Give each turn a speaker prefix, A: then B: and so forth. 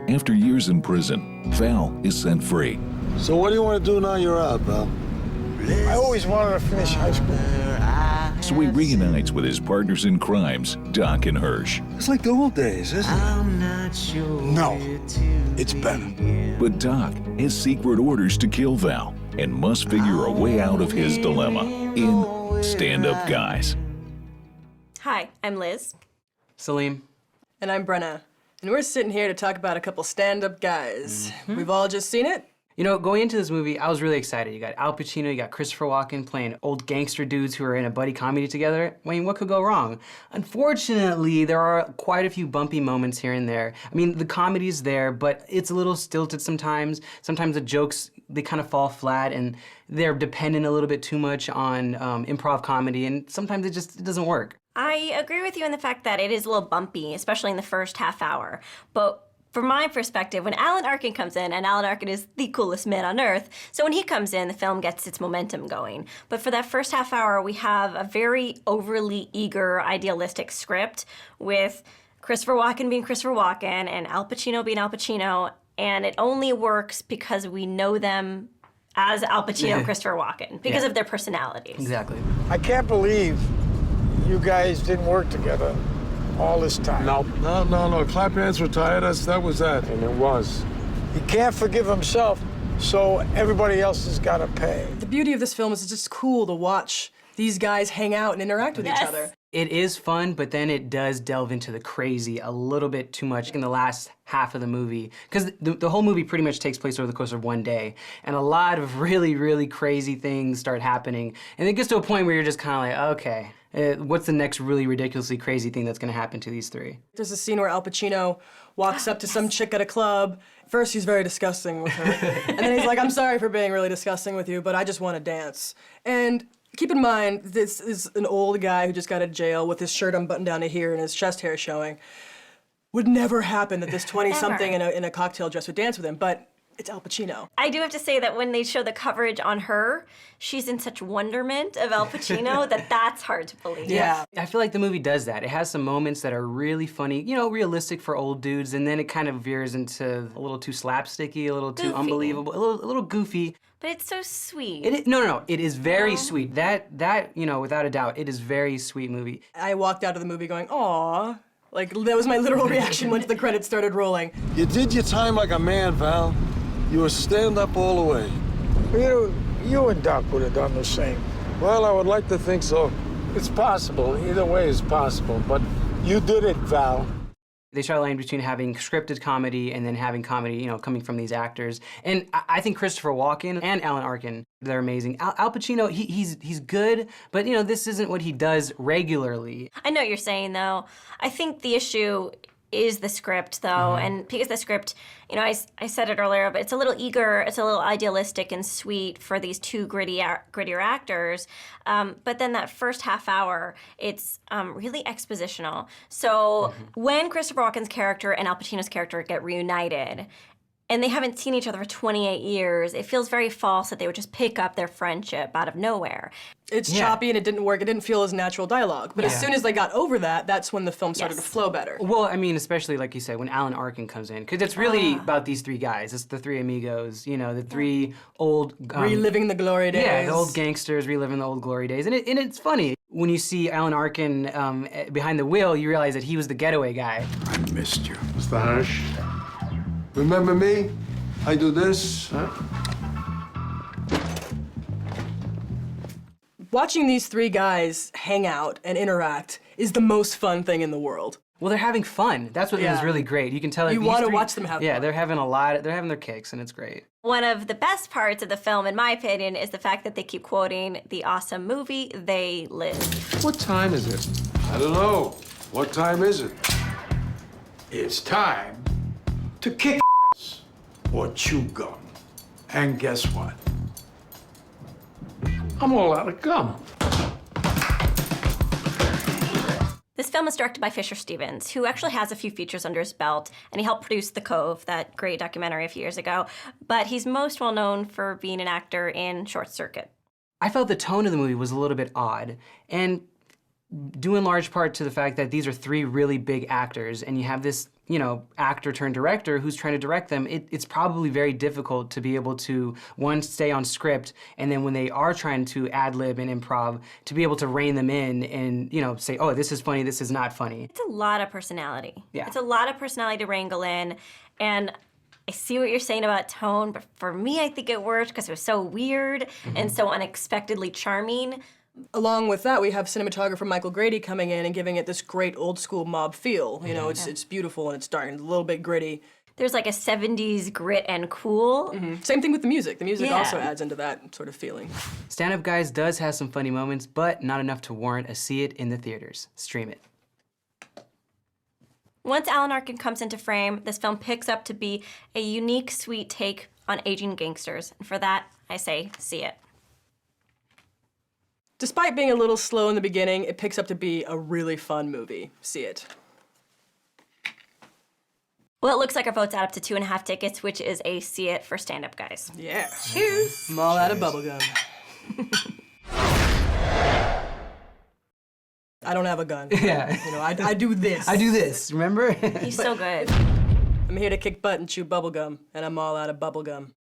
A: After years in prison, Val is sent free.
B: So what do you want to do now you're out, Val?
C: I always wanted to finish high school.
A: So he reunites with his partners in crimes, Doc and Hirsch.
B: It's like the old days, isn't it?
C: No, it's better.
A: But Doc has secret orders to kill Val and must figure a way out of his dilemma in Stand Up Guys.
D: Hi, I'm Liz.
E: Salim.
F: And I'm Brenna. And we're sitting here to talk about a couple stand-up guys. We've all just seen it.
E: You know, going into this movie, I was really excited. You got Al Pacino, you got Christopher Walken playing old gangster dudes who are in a buddy comedy together. I mean, what could go wrong? Unfortunately, there are quite a few bumpy moments here and there. I mean, the comedy's there, but it's a little stilted sometimes. Sometimes the jokes, they kind of fall flat, and they're dependent a little bit too much on improv comedy, and sometimes it doesn't work.
D: I agree with you in the fact that it is a little bumpy, especially in the first half hour. But from my perspective, when Alan Arkin comes in, and Alan Arkin is the coolest man on earth, so when he comes in, the film gets its momentum going. But for that first half hour, we have a very overly eager, idealistic script with Christopher Walken being Christopher Walken and Al Pacino being Al Pacino, and it only works because we know them as Al Pacino and Christopher Walken, because of their personalities.
E: Exactly.
C: I can't believe you guys didn't work together all this time.
B: No. Clap hands retired us. That was that.
C: And it was. He can't forgive himself, so everybody else has got to pay.
F: The beauty of this film is it's just cool to watch these guys hang out and interact with each other.
E: It is fun, but then it does delve into the crazy a little bit too much in the last half of the movie. Because the whole movie pretty much takes place over the course of one day. And a lot of really, really crazy things start happening. And it gets to a point where you're just kind of like, okay, what's the next really ridiculously crazy thing that's going to happen to these three?
F: There's a scene where Al Pacino walks up to some chick at a club. First, he's very disgusting with her. And then he's like, I'm sorry for being really disgusting with you, but I just want to dance. And keep in mind, this is an old guy who just got out of jail with his shirt unbuttoned down to here and his chest hair showing. Would never happen that this 20-something in a cocktail dress would dance with him, but it's Al Pacino.
D: I do have to say that when they show the coverage on her, she's in such wonderment of Al Pacino that that's hard to believe.
E: Yeah, I feel like the movie does that. It has some moments that are really funny, you know, realistic for old dudes, and then it kind of veers into a little too slapsticky, a little too unbelievable, a little goofy.
D: But it's so sweet.
E: No, it is very sweet. That, you know, without a doubt, it is very sweet movie.
F: I walked out of the movie going, aw. Like, that was my literal reaction once the credits started rolling.
B: You did your time like a man, Val. You were stand up all the way.
C: You and Doc would have done the same.
B: Well, I would like to think so.
C: It's possible. Either way is possible. But you did it, Val.
E: They try to line between having scripted comedy and then having comedy, you know, coming from these actors. And I think Christopher Walken and Alan Arkin, they're amazing. Al Pacino, he's good, but, you know, this isn't what he does regularly.
D: I know what you're saying, though. I think the issue is the script, though, and because the script, you know, I said it earlier, but it's a little eager, it's a little idealistic and sweet for these two grittier actors, but then that first half hour, it's really expositional. So when Christopher Walken's character and Al Pacino's character get reunited, and they haven't seen each other for 28 years, it feels very false that they would just pick up their friendship out of nowhere.
F: It's choppy and it didn't work. It didn't feel as natural dialogue. But as soon as they got over that, that's when the film started to flow better.
E: Well, I mean, especially like you said, when Alan Arkin comes in, because it's really about these three guys. It's the three amigos, you know, the three old...
F: reliving the glory days.
E: Yeah, the old gangsters reliving the old glory days. And it's funny. When you see Alan Arkin behind the wheel, you realize that he was the getaway guy.
B: I missed you. Mr. Hirsch. Remember me? I do this. Huh?
F: Watching these three guys hang out and interact is the most fun thing in the world.
E: Well, they're having fun. That's what is really great. You can tell that
F: you want to watch them have fun.
E: Yeah, they're having their kicks, and it's great.
D: One of the best parts of the film, in my opinion, is the fact that they keep quoting the awesome movie, They Live.
B: What time is it? I don't know. What time is it?
C: It's time to kick ass or chew gum. And guess what? I'm all out of gum.
D: This film is directed by Fisher Stevens, who actually has a few features under his belt, and he helped produce The Cove, that great documentary a few years ago, but he's most well known for being an actor in Short Circuit.
E: I felt the tone of the movie was a little bit odd, and due in large part to the fact that these are three really big actors, and you have this you know, actor turned director who's trying to direct them, it's probably very difficult to be able to, one, stay on script, and then when they are trying to ad-lib and improv, to be able to rein them in and, you know, say, oh, this is funny, this is not funny.
D: It's a lot of personality.
E: Yeah.
D: It's a lot of personality to wrangle in, and I see what you're saying about tone, but for me, I think it worked because it was so weird and so unexpectedly charming.
F: Along with that, we have cinematographer Michael Grady coming in and giving it this great old school mob feel. You know, it's beautiful and it's dark and a little bit gritty.
D: There's like a 70s grit and cool.
F: Same thing with the music. The music
D: Yeah.
F: also adds into that sort of feeling.
E: Stand Up Guys does have some funny moments, but not enough to warrant a see it in the theaters. Stream it.
D: Once Alan Arkin comes into frame, this film picks up to be a unique, sweet take on aging gangsters. And for that, I say, see it.
F: Despite being a little slow in the beginning, it picks up to be a really fun movie. See it.
D: Well, it looks like our votes add up to 2.5 tickets, which is a see it for Stand Up Guys.
F: Yeah.
D: Cheers.
F: I'm all out of bubblegum. I don't have a gun.
E: Yeah.
F: You know, I do this.
E: I do this, remember?
D: He's so good.
F: I'm here to kick butt and chew bubblegum, and I'm all out of bubblegum.